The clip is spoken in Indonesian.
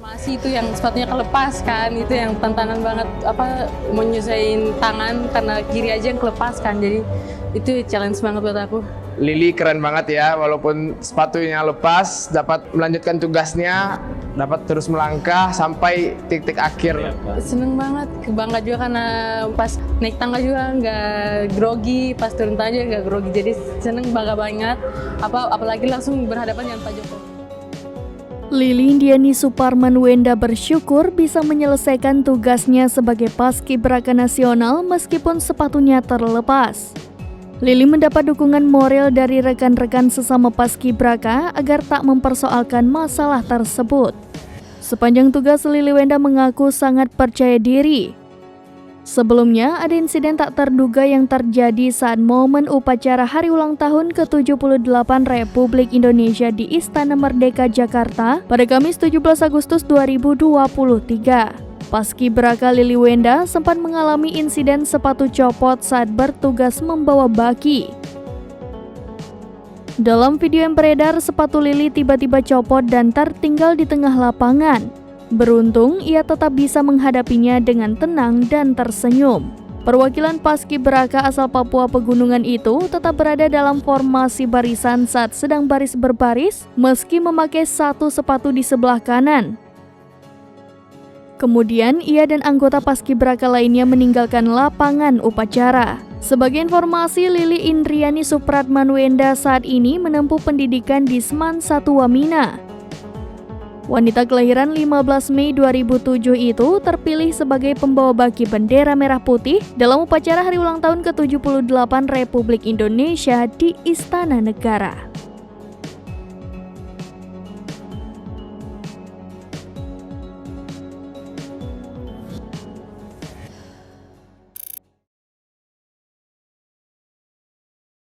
Masih itu yang sepatunya kelepas kan, itu yang tantangan banget, menyusahin tangan karena kiri aja yang kelepas kan, jadi itu challenge banget buat aku. Lily keren banget ya, walaupun sepatunya lepas, dapat melanjutkan tugasnya, dapat terus melangkah sampai titik akhir. Seneng banget, bangga juga karena pas naik tangga juga nggak grogi, pas turun tangga juga nggak grogi, jadi seneng, bangga banget, apalagi langsung berhadapan dengan Pak Joko. Lili Indiani Suparman Wenda bersyukur bisa menyelesaikan tugasnya sebagai paskibraka nasional meskipun sepatunya terlepas. Lili mendapat dukungan moral dari rekan-rekan sesama paskibraka agar tak mempersoalkan masalah tersebut. Sepanjang tugas, Lili Wenda mengaku sangat percaya diri. Sebelumnya, ada insiden tak terduga yang terjadi saat momen upacara Hari Ulang Tahun ke-78 Republik Indonesia di Istana Merdeka Jakarta pada Kamis 17 Agustus 2023. Paskibraka Lili Wenda sempat mengalami insiden sepatu copot saat bertugas membawa baki. Dalam video yang beredar, sepatu Lili tiba-tiba copot dan tertinggal di tengah lapangan. Beruntung, ia tetap bisa menghadapinya dengan tenang dan tersenyum. Perwakilan paskibraka asal Papua Pegunungan itu tetap berada dalam formasi barisan saat sedang baris berbaris, meski memakai satu sepatu di sebelah kanan. Kemudian, ia dan anggota paskibraka lainnya meninggalkan lapangan upacara. Sebagai informasi, Lili Indriani Supratman Wenda saat ini menempuh pendidikan di SMAN 1 Wamena. Wanita kelahiran 15 Mei 2007 itu terpilih sebagai pembawa baki bendera merah putih dalam upacara Hari Ulang Tahun ke-78 Republik Indonesia di Istana Negara.